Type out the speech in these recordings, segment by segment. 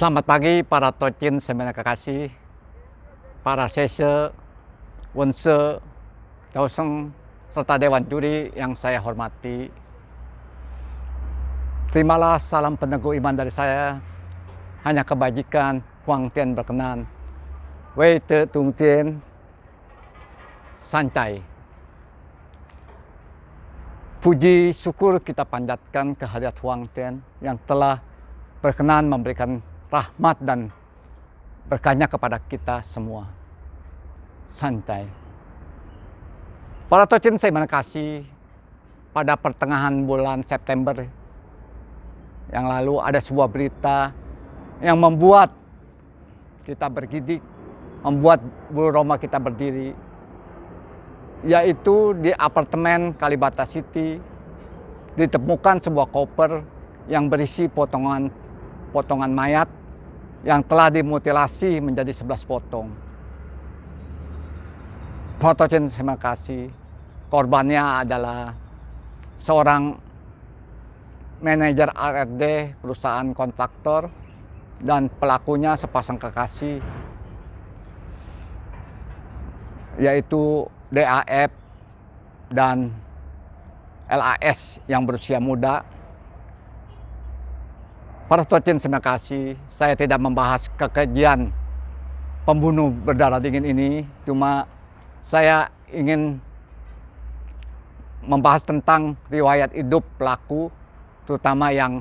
Selamat pagi para tocin semena kekasih, para sese, wonse, tauseng, serta dewan juri yang saya hormati. Terimalah salam peneguh iman dari saya, hanya kebajikan Huang Tian berkenan. Wei Te Tung Tian, santai. Puji syukur kita panjatkan kehadirat Huang Tian yang telah berkenan memberikan rahmat dan berkahnya kepada kita semua. Santai. Para tocin saya kasih, pada pertengahan bulan September yang lalu ada sebuah berita yang membuat kita bergidik, membuat bulu roma kita berdiri, yaitu di apartemen Kalibata City ditemukan sebuah koper yang berisi potongan mayat yang telah dimutilasi menjadi 11 potong. Protocin terima kasih. Korbannya adalah seorang manajer RRD perusahaan kontraktor dan pelakunya sepasang kekasih, yaitu DAF dan LAS yang berusia muda. Para tocin terima kasih, saya tidak membahas kekejian pembunuh berdarah dingin ini, cuma saya ingin membahas tentang riwayat hidup pelaku, terutama yang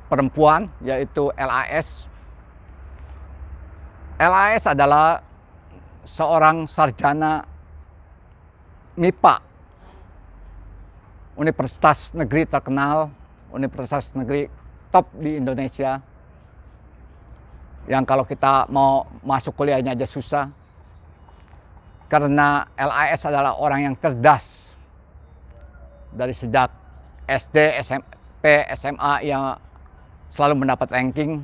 perempuan, yaitu LAS. LAS adalah seorang sarjana MIPA, Universitas Negeri terkenal, Universitas Negeri top di Indonesia, yang kalau kita mau masuk kuliahnya aja susah, karena LAS adalah orang yang cerdas. Dari sejak SD, SMP, SMA yang selalu mendapat ranking,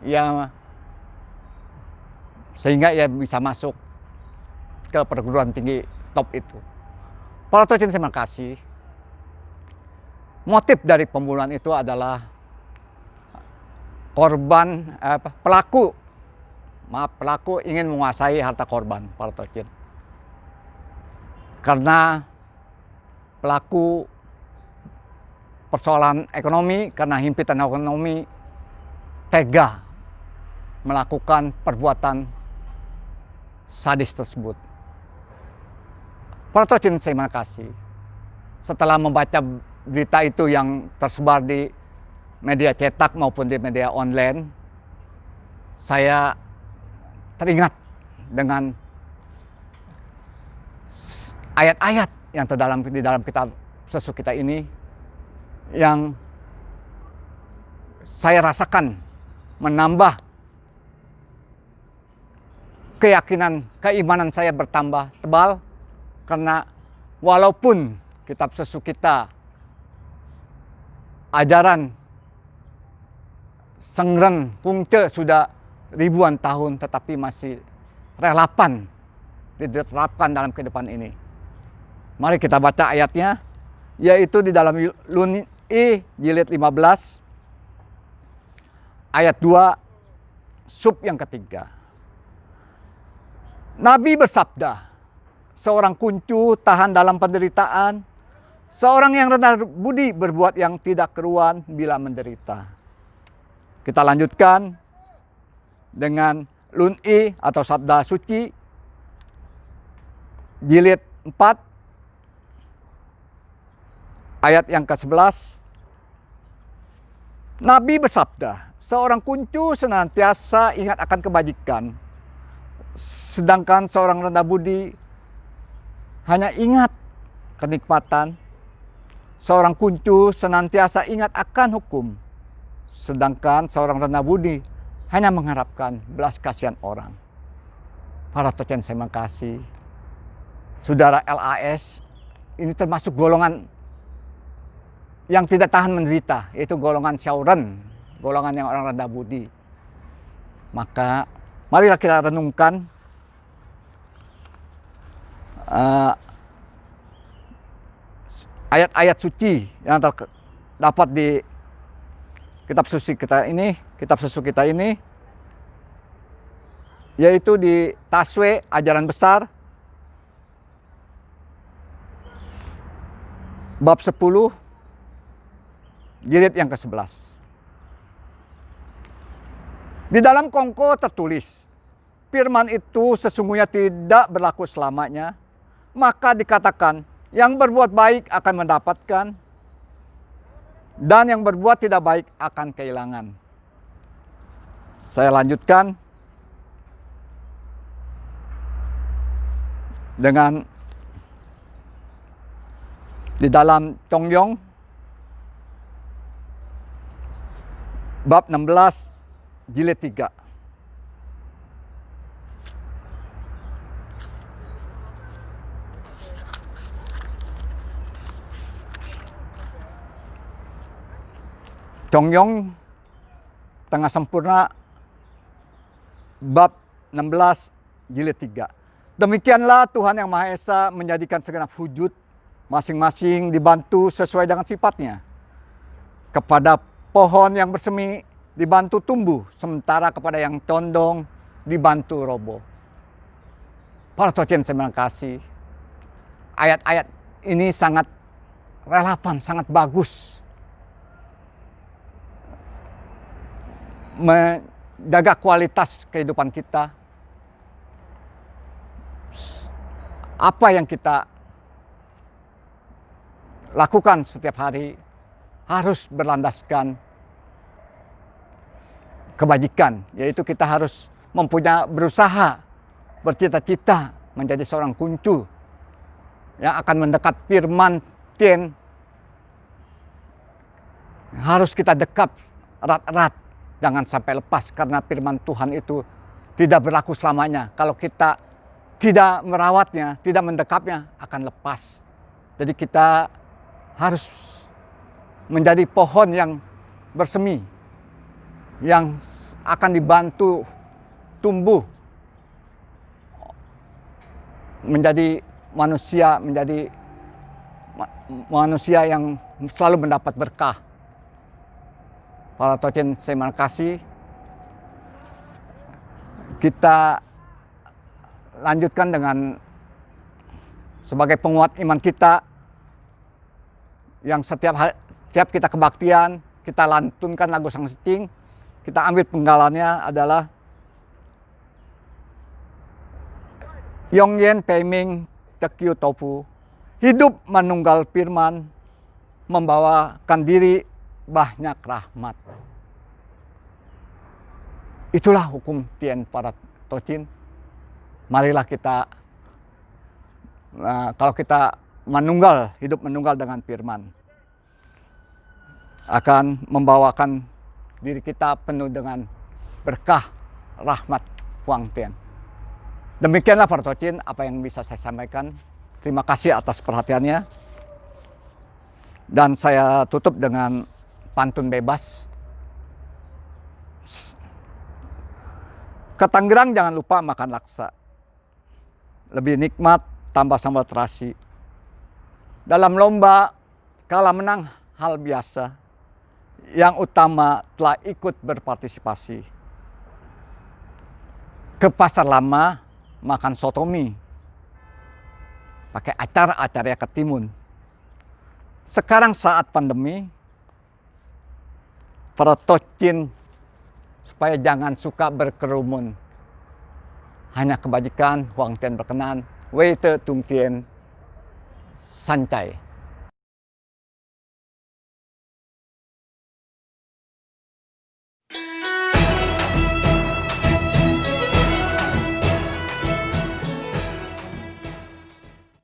ya, sehingga ia bisa masuk ke perguruan tinggi top itu. Para tocin terima kasih. Motif dari pembunuhan itu adalah pelaku ingin menguasai harta korban, para tocin. Karena pelaku persoalan ekonomi, karena himpitan ekonomi, tega melakukan perbuatan sadis tersebut. Para tocin terima kasih. Setelah membaca berita itu yang tersebar di media cetak maupun di media online, saya teringat dengan ayat-ayat yang terdalam di dalam kitab sesu kita ini, yang saya rasakan menambah keyakinan, keimanan saya bertambah tebal, karena walaupun kitab sesu kita ajaran Sengren Kungce sudah ribuan tahun, tetapi masih relevan diterapkan dalam kehidupan ini. Mari kita baca ayatnya, yaitu di dalam Lun-I jilid 15 ayat 2 sub yang ketiga. Nabi bersabda, seorang kuncu tahan dalam penderitaan, seorang yang rendah budi berbuat yang tidak keruan bila menderita. Kita lanjutkan dengan Lun-I atau Sabda Suci jilid 4 ayat yang ke-11. Nabi bersabda, seorang kuncu senantiasa ingat akan kebajikan, sedangkan seorang rendah budi hanya ingat kenikmatan. Seorang kuncu senantiasa ingat akan hukum, sedangkan seorang rendah budi hanya mengharapkan belas kasihan orang. Para tocin terima kasih. Saudara LAS ini termasuk golongan yang tidak tahan menderita, yaitu golongan syauren, golongan yang orang rendah budi. Maka marilah kita renungkan ayat-ayat suci yang dapat kitab suci kita ini yaitu di Taswe Ajaran Besar bab 10 jilid yang ke-11. Di dalam kongko tertulis, firman itu sesungguhnya tidak berlaku selamanya, maka dikatakan yang berbuat baik akan mendapatkan dan yang berbuat tidak baik akan kehilangan. Saya lanjutkan dengan di dalam Congyong bab 16 jilid 3. Congyong Tengah Sempurna bab 16 jilid 3. Demikianlah Tuhan Yang Maha Esa menjadikan segenap wujud masing-masing dibantu sesuai dengan sifatnya. Kepada pohon yang bersemi dibantu tumbuh, sementara kepada yang condong dibantu roboh. Para Tocin saya kasih, ayat-ayat ini sangat relevan, sangat bagus. Menjaga kualitas kehidupan kita. Apa yang kita lakukan setiap hari harus berlandaskan kebajikan, yaitu kita harus berusaha, bercita-cita menjadi seorang kuncu yang akan mendekat firman Tuhan. Harus kita dekat erat-erat, jangan sampai lepas, karena firman Tuhan itu tidak berlaku selamanya. Kalau kita tidak merawatnya, tidak mendekapnya, akan lepas. Jadi kita harus menjadi pohon yang bersemi, yang akan dibantu tumbuh menjadi manusia yang selalu mendapat berkah. Para Tocin saya kasih, kita lanjutkan dengan sebagai penguat iman kita yang setiap kita kebaktian, kita lantunkan lagu Sang Secing. Kita ambil penggalannya adalah Yongyen Peiming Tekyu Tofu. Hidup menunggal firman, membawakan diri banyak rahmat. Itulah hukum Tien para Tocin. Marilah kita, kalau kita hidup menunggal dengan firman, akan membawakan diri kita penuh dengan berkah, rahmat, Huang Tian. Demikianlah para Tocin apa yang bisa saya sampaikan. Terima kasih atas perhatiannya. Dan saya tutup dengan pantun bebas. Ke Tangerang jangan lupa makan laksa. Lebih nikmat tambah sambal terasi. Dalam lomba kalah menang hal biasa. Yang utama telah ikut berpartisipasi. Ke pasar lama makan sotomi. Pakai acar-acar ya ketimun. Sekarang saat pandemi, para Tocin supaya jangan suka berkerumun. Hanya kebajikan, Huang Tian berkenan, Wei Te Tung Tian, Sancai.